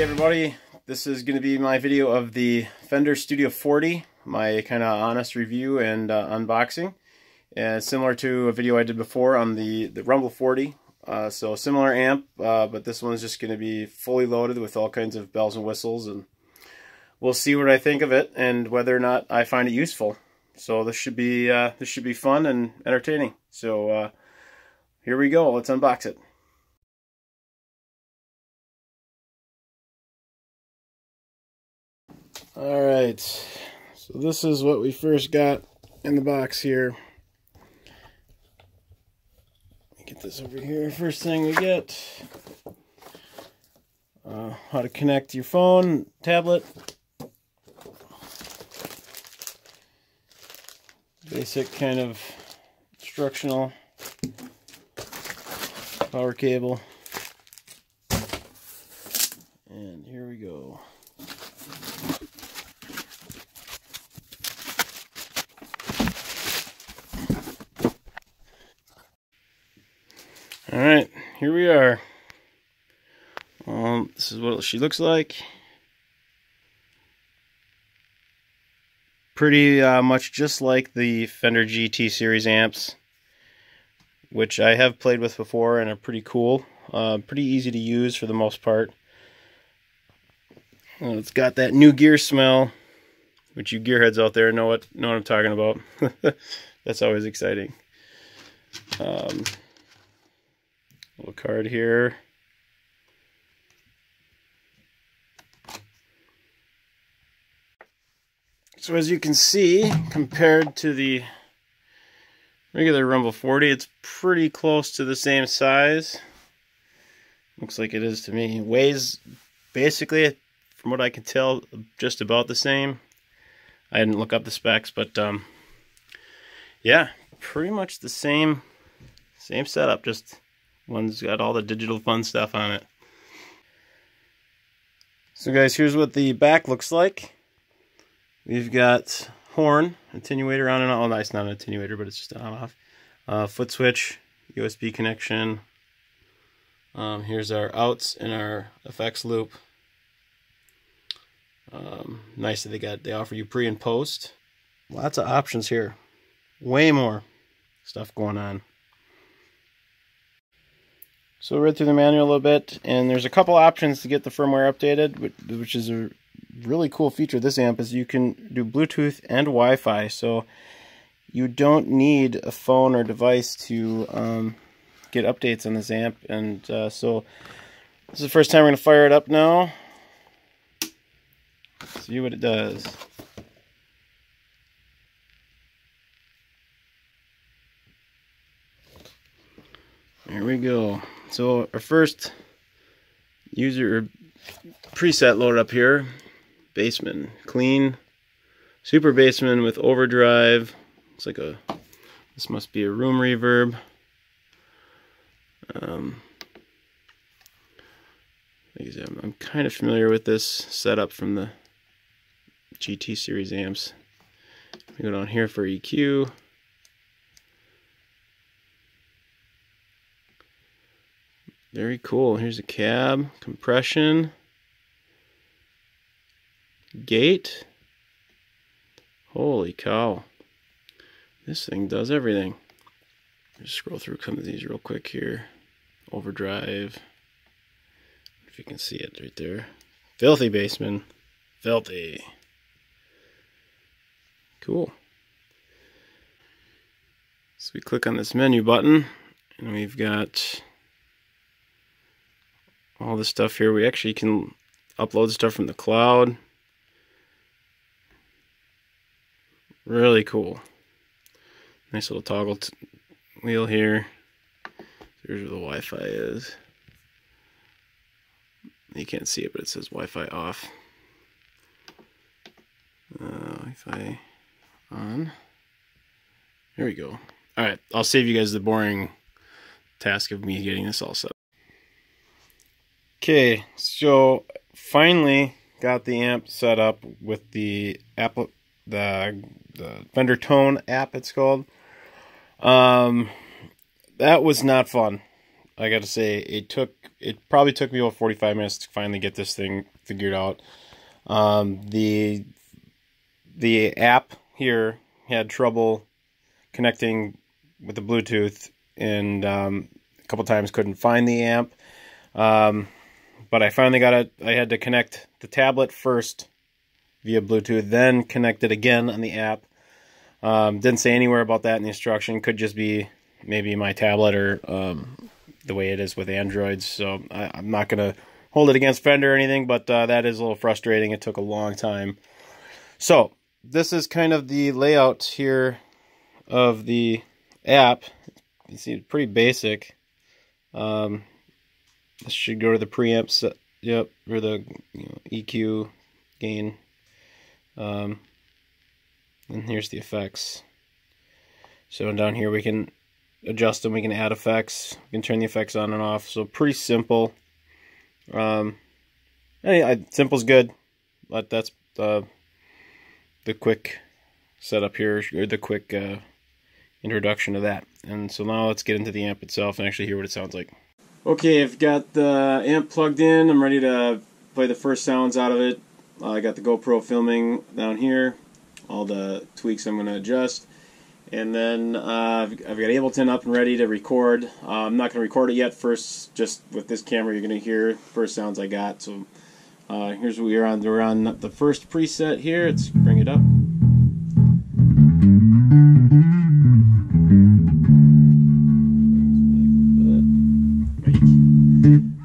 Hey everybody, this is going to be my video of the Fender Studio 40, my kind of honest review and unboxing. And similar to a video I did before on the Rumble 40. So similar amp, but this one's just going to be fully loaded with all kinds of bells and whistles, and we'll see what I think of it and whether or not I find it useful. So this should be fun and entertaining. So here we go. Let's unbox it. Alright, so this is what we first got in the box here. Get this over here. First thing we get, how to connect your phone, tablet. Basic kind of instructional power cable. And here we go. Alright, here we are. This is what she looks like. Pretty much just like the Fender GT series amps, which I have played with before and are pretty cool. Pretty easy to use for the most part. It's got that new gear smell, which you gearheads out there know what I'm talking about. That's always exciting. Little card here. So as you can see, compared to the regular Rumble 40, it's pretty close to the same size. Looks like it is to me. It weighs basically, from what I can tell, just about the same. I didn't look up the specs, but yeah, pretty much the same setup, just one's got all the digital fun stuff on it. So guys, here's what the back looks like. We've got horn, attenuator on and off. Oh, no, it's not an attenuator, but it's just on and off. Foot switch, USB connection. Here's our outs and our effects loop. Nice that they offer you pre and post. Lots of options here. Way more stuff going on. So I read through the manual a little bit, and there's a couple options to get the firmware updated, which is a really cool feature of this amp, is you can do Bluetooth and Wi-Fi, so you don't need a phone or device to get updates on this amp. And so this is the first time we're going to fire it up now. See what it does. There we go. So our first user preset loaded up here. Bassman, clean, super bassman with overdrive. Looks like this must be a room reverb. I'm kind of familiar with this setup from the GT series amps. We go down here for EQ. Very cool. Here's a cab, compression, gate. Holy cow. This thing does everything. Just scroll through some of these real quick here. Overdrive. If you can see it right there. Filthy bassman. Filthy. Cool. So we click on this menu button, and we've got all the stuff here. We actually can upload stuff from the cloud. Really cool. Nice little toggle wheel here. Here's where the Wi-Fi is. You can't see it, but it says Wi-Fi off. Wi-Fi on. There we go. Alright, I'll save you guys the boring task of me getting this all set. Okay, so finally got the amp set up with the Fender Tone app, it's called. That was not fun. I got to say, it probably took me about 45 minutes to finally get this thing figured out. The app here had trouble connecting with the Bluetooth, and a couple times couldn't find the amp. But I finally got it. I had to connect the tablet first via Bluetooth, then connect it again on the app. Didn't say anywhere about that in the instruction. Could just be maybe my tablet or the way it is with Androids. So I'm not going to hold it against Fender or anything, but that is a little frustrating. It took a long time. So this is kind of the layout here of the app. You see, it's pretty basic. This should go to the preamp set, yep, or the EQ gain. And here's the effects. So down here we can adjust them, we can add effects, we can turn the effects on and off. So pretty simple. Simple's good, but that's the quick setup here, or the quick introduction to that. And so now let's get into the amp itself and actually hear what it sounds like. Okay, I've got the amp plugged in. I'm ready to play the first sounds out of it. I got the GoPro filming down here, all the tweaks I'm going to adjust. And then I've got Ableton up and ready to record. I'm not going to record it yet. First, just with this camera, you're going to hear first sounds I got. So here's what we're on. We're on the first preset here. Let's bring it up.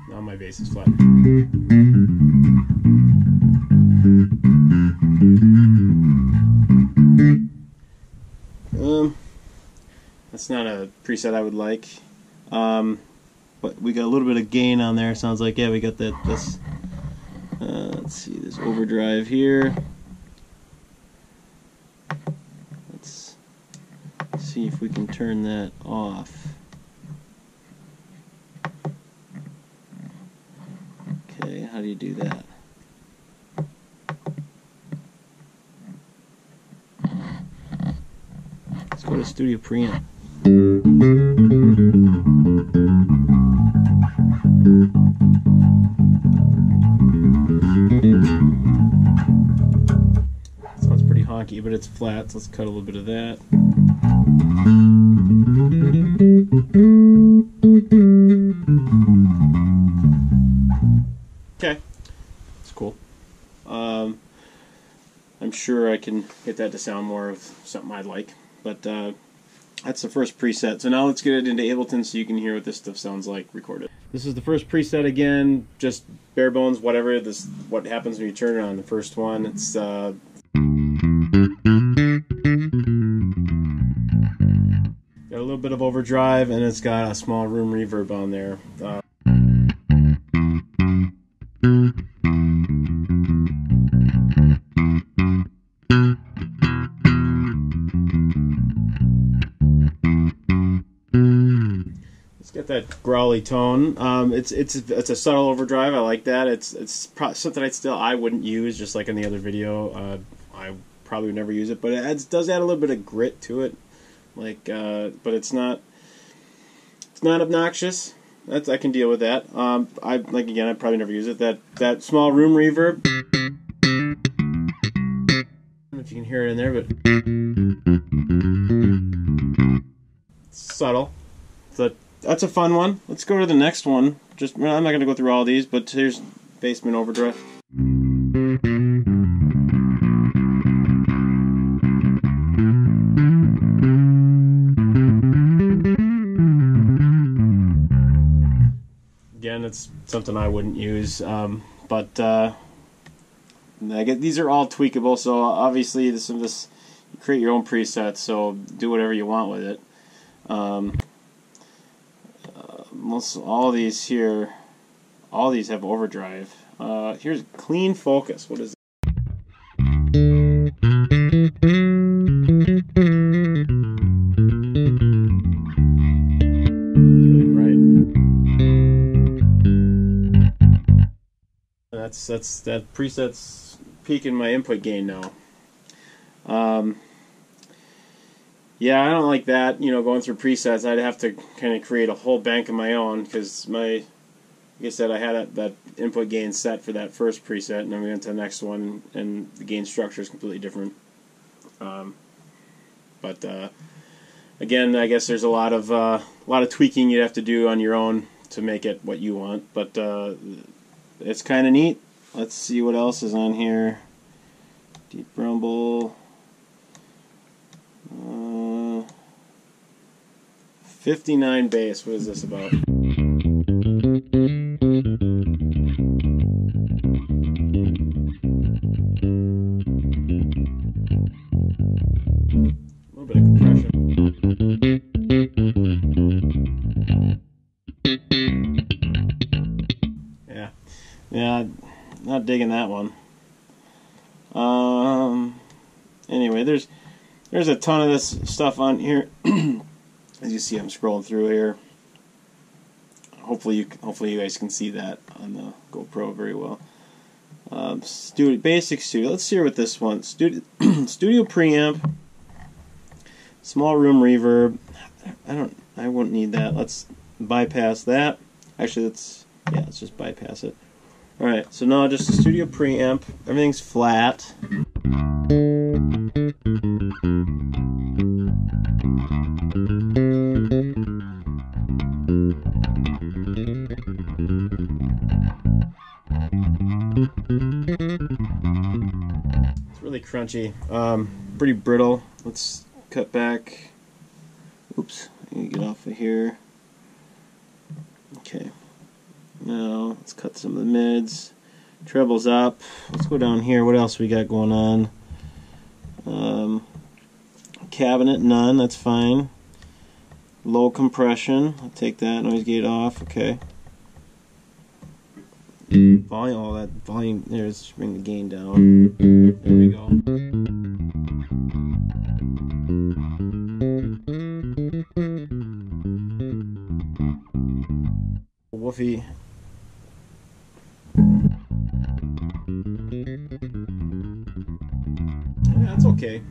Now my bass is flat. That's not a preset I would like, but we got a little bit of gain on there. Sounds like, yeah, we got that. This let's see, this overdrive here. Let's see if we can turn that off. Okay, how do you do that? Let's go to Studio Preamp. Sounds pretty honky, but it's flat, so let's cut a little bit of that. Okay, it's cool. I'm sure I can get that to sound more of something I'd like, but that's the first preset. So now let's get it into Ableton so you can hear what this stuff sounds like recorded. This is the first preset again, just bare bones, whatever. This what happens when you turn it on. The first one, it's got a little bit of overdrive, and it's got a small room reverb on there. Get that growly tone. It's a subtle overdrive. I like that. It's something I wouldn't use, just like in the other video. I probably would never use it, but it does add a little bit of grit to it. Like, but it's not obnoxious. I can deal with that. Again, I'd probably never use it. That small room reverb. I don't know if you can hear it in there, but it's subtle. That's a fun one. Let's go to the next one. I'm not going to go through all these, but here's Basement Overdrive. Again, it's something I wouldn't use, but these are all tweakable. So obviously, this you create your own presets. So do whatever you want with it. All these have overdrive. Here's clean focus. What is it? Right. That preset's peaking my input gain now. Yeah, I don't like that, you know, going through presets. I'd have to kind of create a whole bank of my own, because like I said, I had that input gain set for that first preset, and then we went to the next one, and the gain structure is completely different. Again, I guess there's a lot of tweaking you'd have to do on your own to make it what you want, but it's kind of neat. Let's see what else is on here. Deep rumble. 59 bass. What is this about? A little bit of compression. Yeah, not digging that one. Anyway, there's a ton of this stuff on here. As you see, I'm scrolling through here. Hopefully you guys can see that on the GoPro very well. Basic studio. Let's see with this one. Studio preamp. Small room reverb. I wouldn't need that. Let's bypass that. Actually, let's just bypass it. All right. So now just a studio preamp. Everything's flat. It's really crunchy, pretty brittle. Let's cut back. Oops, I need to get off of here. Okay, now let's cut some of the mids. Treble's up. Let's go down here. What else we got going on? Cabinet, none. That's fine. Low compression. I'll take that. Noise gate off. Okay. Volume. All that volume. There's bring the gain down. There we go. Woofy. Yeah, that's okay.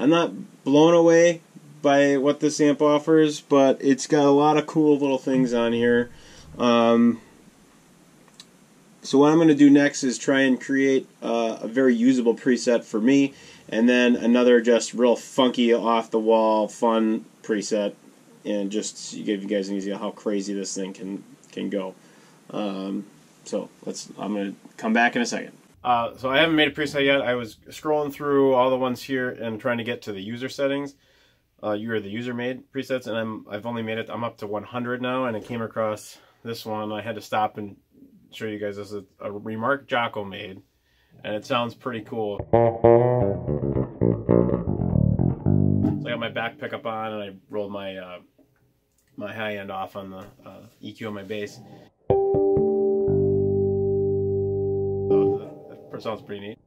I'm not blown away by what this amp offers, but it's got a lot of cool little things on here. So what I'm going to do next is try and create a very usable preset for me, and then another just real funky, off-the-wall, fun preset, and just to give you guys an idea how crazy this thing can go. So I'm going to come back in a second. So I haven't made a preset yet. I was scrolling through all the ones here and trying to get to the user settings. You are the user-made presets, and I've only made it. I'm up to 100 now, and I came across this one. I had to stop and show you guys. This is a Remark Jocko made, and it sounds pretty cool. So I got my back pickup on, and I rolled my my high end off on the EQ on my bass. So that sounds pretty neat.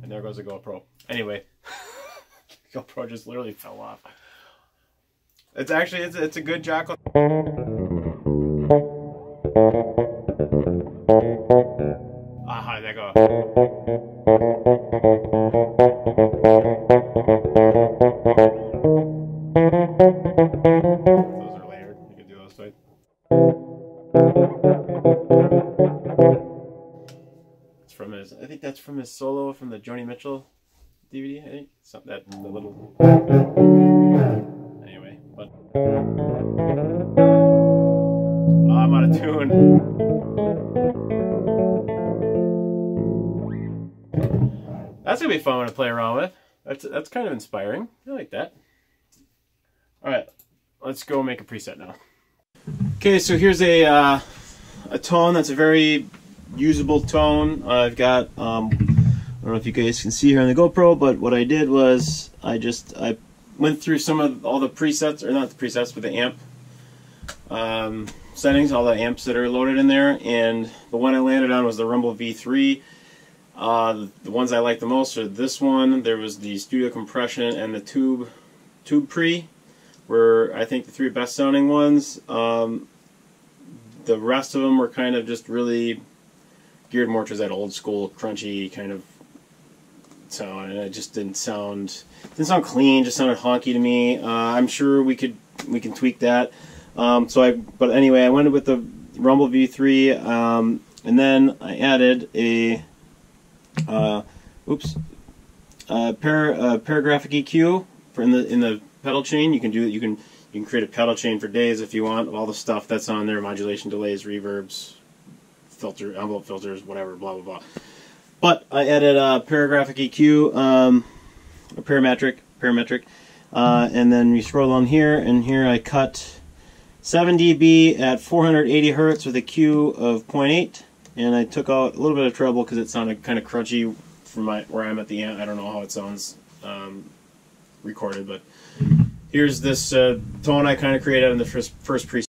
There goes a GoPro. Anyway, GoPro just literally fell off. It's actually it's a good Jocko. Ah, how did that go? Those are layered. You can do those sides. I think that's from his solo from the Joni Mitchell DVD. I think something that the little. Anyway, but I'm out of tune. That's gonna be fun to play around with. That's kind of inspiring. I like that. All right, let's go make a preset now. Okay, so here's a tone that's a very usable tone. I've got I don't know if you guys can see here on the GoPro, but what I did was I went through all the presets, or not the presets, but the amp settings, all the amps that are loaded in there, and the one I landed on was the Rumble V3. The ones I like the most are this one. There was the Studio Compression and the Tube Pre, were I think the three best sounding ones. The rest of them were kind of just really geared more towards that old school crunchy kind of sound, and it just didn't sound clean. Just sounded honky to me. I'm sure we can tweak that. But anyway, I went with the Rumble V3, and then I added a paragraphic EQ in the pedal chain. You can do it. You can create a pedal chain for days if you want. All the stuff that's on there: modulation, delays, reverbs, envelope filters, whatever, blah blah blah. But I added a paragraphic EQ, a parametric, and then we scroll on here, and here I cut 7 dB at 480 Hertz with a Q of 0.8, and I took out a little bit of treble because it sounded kind of crunchy from where I'm at the end. I don't know how it sounds recorded, but here's this tone I kind of created in the first preset.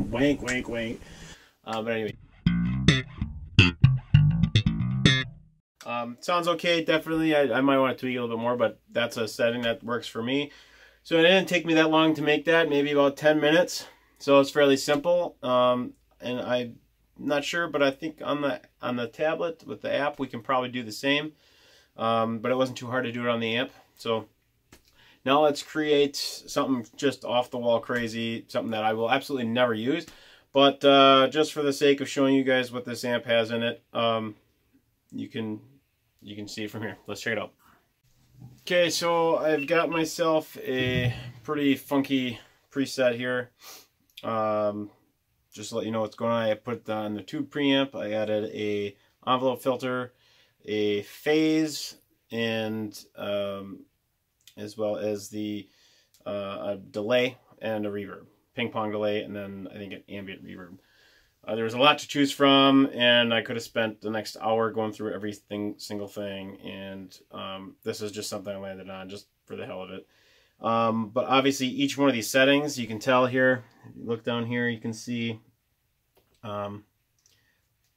Wank, wank, wank. But anyway. Sounds okay, definitely. I might want to tweak it a little bit more, but that's a setting that works for me. So it didn't take me that long to make that, maybe about 10 minutes. So it's fairly simple. And I'm not sure, but I think on the tablet with the app, we can probably do the same. But it wasn't too hard to do it on the amp. So now let's create something just off the wall crazy, something that I will absolutely never use. But just for the sake of showing you guys what this amp has in it, you can see it from here. Let's check it out. Okay, so I've got myself a pretty funky preset here. Just to let you know what's going on, I put on the tube preamp. I added a envelope filter, a phase, and as well as the a delay and a reverb, ping pong delay, and then I think an ambient reverb. There was a lot to choose from, and I could have spent the next hour going through every single thing, and this is just something I landed on just for the hell of it. But obviously each one of these settings, you can tell here, if you look down here, you can see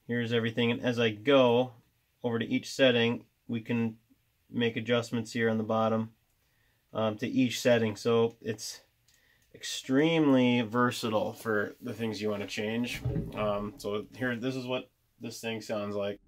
here's everything, and as I go over to each setting, we can make adjustments here on the bottom to each setting. So it's extremely versatile for the things you want to change. So here, this is what this thing sounds like.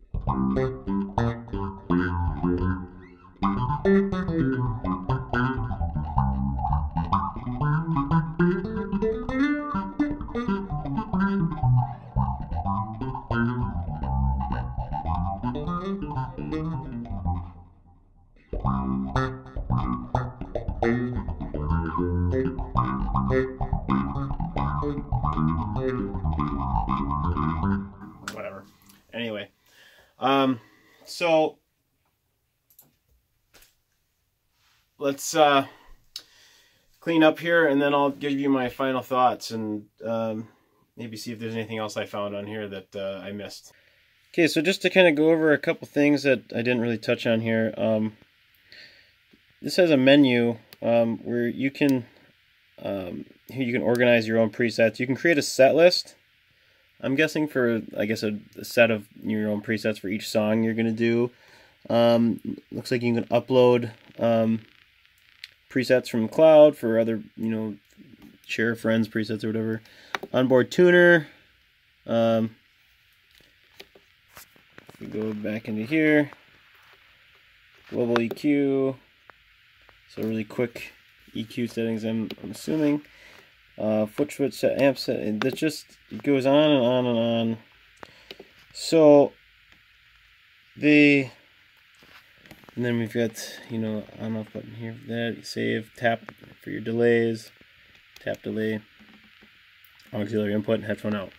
Whatever. Anyway, so let's clean up here, and then I'll give you my final thoughts, and maybe see if there's anything else I found on here that I missed. Okay, so just to kind of go over a couple things that I didn't really touch on here. This has a menu where you can organize your own presets. You can create a set list. I'm guessing for, I guess, a set of your own presets for each song you're going to do. Looks like you can upload presets from the cloud for other, share friends presets or whatever. Onboard tuner. We go back into here. Global EQ. So really quick EQ settings, I'm assuming. Foot switch set, amp set, and that just it goes on and on and on. So and then we've got, on off button here for that. You save, tap for your delays, tap delay, auxiliary input, and headphone out.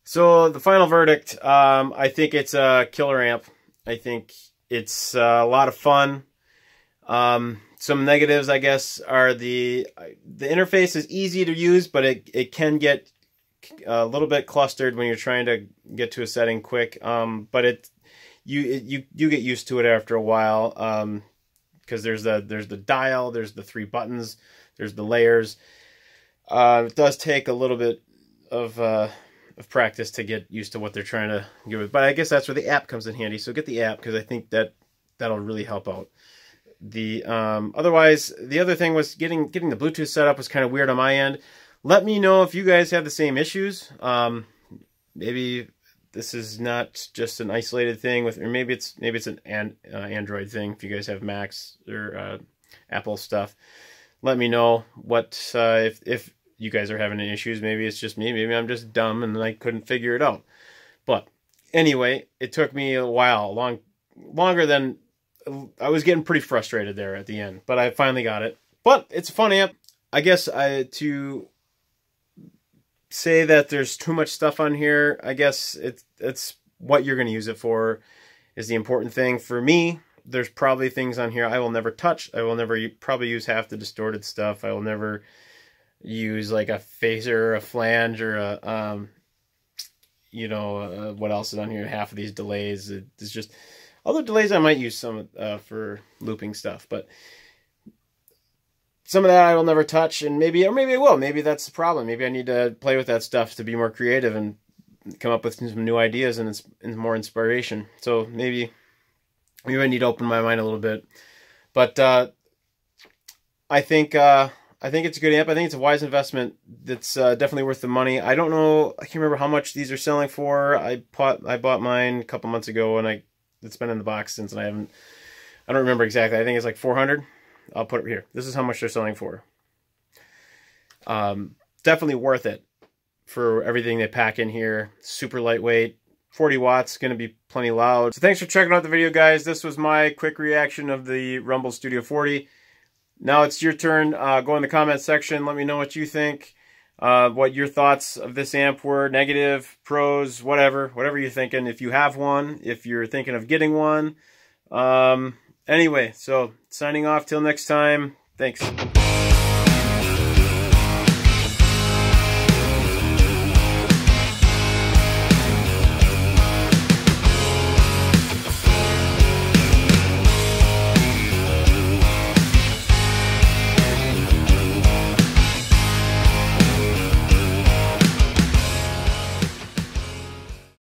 So the final verdict, I think it's a killer amp. I think it's a lot of fun. Some negatives, I guess, are the interface is easy to use, but it can get a little bit clustered when you're trying to get to a setting quick. But you get used to it after a while, because there's the dial, there's the 3 buttons, there's the layers. It does take a little bit of practice to get used to what they're trying to give it, but I guess that's where the app comes in handy. So get the app, because I think that'll really help out. Otherwise, the other thing was getting the Bluetooth set up was kind of weird on my end. Let me know if you guys have the same issues. Maybe this is not just an isolated thing or maybe it's an Android thing. If you guys have Macs or Apple stuff, let me know what if you guys are having any issues. Maybe it's just me. Maybe I'm just dumb and I couldn't figure it out. But anyway, it took me a while, longer than I was getting pretty frustrated there at the end, but I finally got it. But it's a fun amp. I guess to say that there's too much stuff on here, I guess it's what you're going to use it for is the important thing. For me, there's probably things on here I will never touch. I will never probably use half the distorted stuff. I will never use like a phaser, a flange, or a what else is on here? Half of these delays. It's just other delays I might use some for looping stuff, but some of that I will never touch, and maybe I will. Maybe that's the problem. Maybe I need to play with that stuff to be more creative and come up with some new ideas and more inspiration. So maybe I need to open my mind a little bit. But I think it's a good amp. I think it's a wise investment. That's definitely worth the money. I don't know. I can't remember how much these are selling for. I bought mine a couple months ago, and it's been in the box since, and I don't remember exactly. I think it's like $400. I'll put it here. This is how much they're selling for. Definitely worth it for everything they pack in here. Super lightweight, 40 watts, going to be plenty loud. So thanks for checking out the video, guys. This was my quick reaction of the Rumble Studio 40. Now it's your turn. Go in the comment section. Let me know what you think. What your thoughts of this amp were, negative, pros, whatever you're thinking. If you have one, if you're thinking of getting one. Anyway, so signing off till next time. Thanks.